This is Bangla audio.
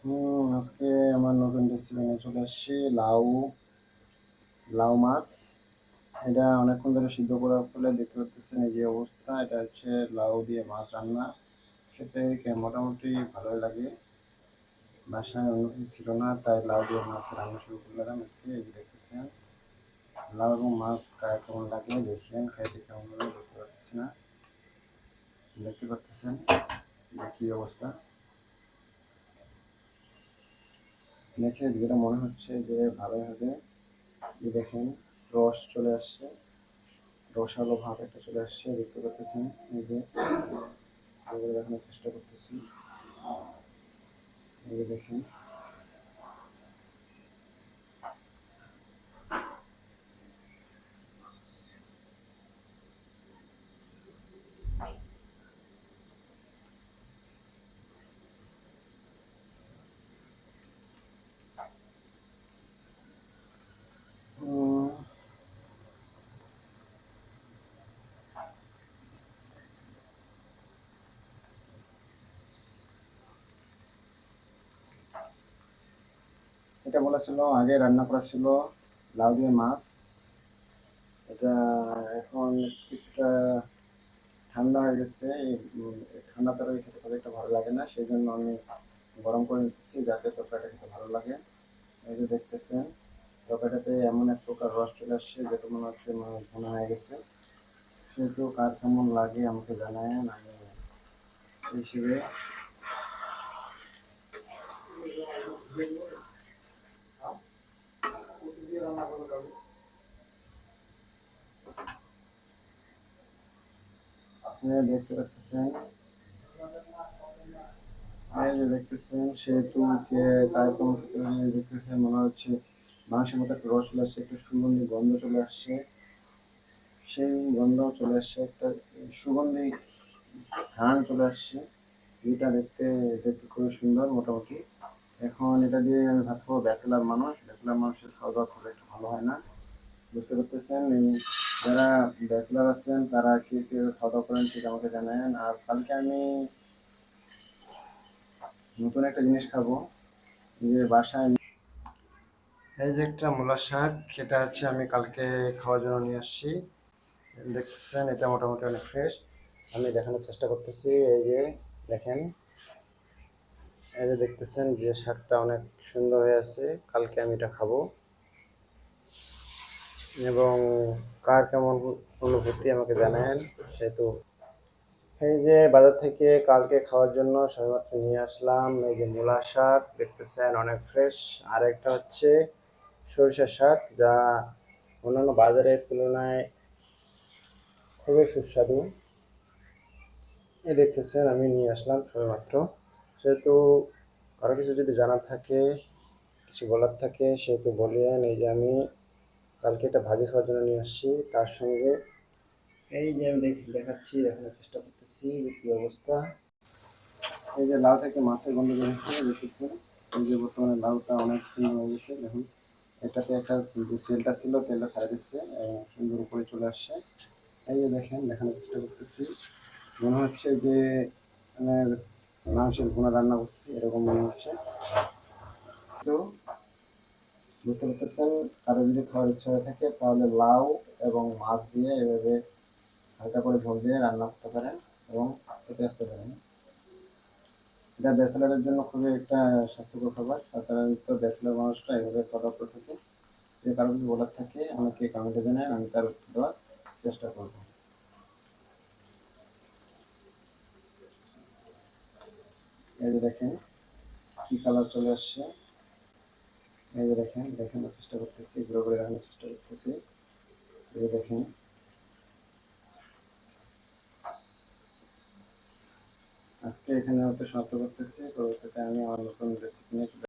আজকে আমার নতুন রেসিপি নিয়ে চলে আসছি। লাউ লাউ মাছ। এটা অনেকক্ষণ ধরে সিদ্ধ করার ফলে দেখতে পাচ্ছেন এই যে অবস্থা। এটা হচ্ছে লাউ দিয়ে মাছ রান্না। খেতে মোটামুটি ভালোই লাগে। বাসায় অন্য কিছু ছিল না, তাই লাউ দিয়ে মাছ রান্না শুরু করলাম আজকে। এই যে দেখতেছেন লাউ এবং মাছ কেমন লাগে দেখেন, খাইতে কেমন লাগে দেখতে পাচ্ছেন কি অবস্থা। দেখে যেটা মনে হচ্ছে যে ভালোই হবে। এই দেখেন রস চলে আসছে, রসালো ভাব একটা চলে আসছে, দেখতে পাচ্ছেন। এই যে এগুলো দেখানোর চেষ্টা করতেছি, এই যে দেখেন। উম, এটা বলেছিল আগে রান্না করা ছিল লাউ দিয়ে মাছ। এটা এখন কিছুটা ঠান্ডা হয়ে গেছে। এই ঠান্ডা তরকারি খেতে খুব একটা ভালো লাগে না, সেই জন্য আমি গরম করে নিতেছি যাতে তরকারিটা খেতে ভালো লাগে। এই যে দেখতেছেন তরকারিটাতে এমন এক প্রকার রস চলে আসছে যেটা মনে হচ্ছে ঘন হয়ে গেছে। সেহেতু কার কেমন লাগে আমাকে জানায়েন, আমি সেই হিসেবে আপনারা দেখতে পাচ্ছেন। এই যে দেখতেছেন সেহেতু কে কার কেমন খেতে লাগে দেখতেছেন, মনে হচ্ছে মাংসের মতো একটা রস চলে আসছে, একটা সুগন্ধি গন্ধ চলে আসছে। সেই গন্ধ চলে আসছে, একটা সুগন্ধি ঘ্রাণ চলে আসছে। এটা দেখতে দেখতে খুবই সুন্দর মোটামুটি। এখন এটা দিয়ে আমি ভাত খাবো। ব্যাচেলার মানুষের খাওয়া দাওয়া খুব একটা ভালো হয় না, বুঝতে পারতেছেন। এই যারা ব্যাচেলার আছেন তারা কি খাওয়া দাওয়া করেন সেটা আমাকে জানাবেন। আর কালকে আমি নতুন একটা জিনিস খাবো, যে বাসায় এই যে একটা মূলার শাক, সেটা হচ্ছে আমি কালকে খাওয়ার জন্য নিয়ে আসছি। দেখতেছেন এটা মোটামুটি অনেক ফ্রেশ। আমি দেখানোর চেষ্টা করতেছি। এই যে দেখেন, এই যে দেখতেছেন যে শাকটা অনেক সুন্দর হয়ে আছে। কালকে আমি এটা খাবো, এবং কার কেমন অনুভূতি আমাকে জানান। সেহেতু এই যে বাজার থেকে কালকে খাওয়ার জন্য সবেমাত্র নিয়ে আসলাম এই যে মূলা শাক, দেখতেছেন অনেক ফ্রেশ। আর একটা হচ্ছে সরিষার শাক, যা অন্যান্য বাজারের তুলনায় খুবই সুস্বাদু। এই দেখতেছেন আমি নিয়ে আসলাম সবেমাত্র। সেহেতু কারো কিছু যদি জানার থাকে, কিছু বলার থাকে, সেহেতু বলিয়েন। এই যে আমি কালকে এটা ভাজি খাওয়ার জন্য নিয়ে আসছি, তার সঙ্গে এই যে আমি দেখাচ্ছি, দেখানোর চেষ্টা করতেছি যে কি অবস্থা। এই যে লাউ থেকে মাছের গন্ধ বের হচ্ছে, দেখতেছেন। এই যে বর্তমানে লাউটা অনেক সুন্দর হয়ে গেছে দেখুন। এটাতে একটা যে তেলটা ছিল, তেলটা ছাড়া দিচ্ছে এবং সুন্দর উপরে চলে আসছে। এই যে দেখেন, দেখানোর চেষ্টা করতেছি। মনে হচ্ছে যে মানে মাংসের ভুনা রান্না করছি এরকম মনে হচ্ছে। তো বুঝতে পারতেছেন, কারো যদি খাওয়ার ইচ্ছা হয়ে থাকে তাহলে লাউ এবং মাছ দিয়ে এভাবে হালকা করে ঝোল দিয়ে রান্না করতে পারেন এবং খেতে আসতে পারেন। এটা ব্যাচেলারের জন্য খুবই একটা স্বাস্থ্যকর খাবার। সাধারণত ব্যাচেলার মানুষরা এভাবে খাওয়া দাওয়া করে থাকে। যদি কারো কিছু বলার থাকে আমাকে কমেন্টে জানান, আমি তার উত্তর দেওয়ার চেষ্টা করব। এই যে দেখেন কি কালার চলে আসছে। এই যে দেখেন, দেখানোর চেষ্টা করতেছি, ঘুরে ঘুরে দেখানোর চেষ্টা করতেছি। এই যে দেখেন, আজকে এখানে হয়তো সমাপ্ত করতেছি। পরবর্তীতে আমি আমার নতুন রেসিপি নিয়ে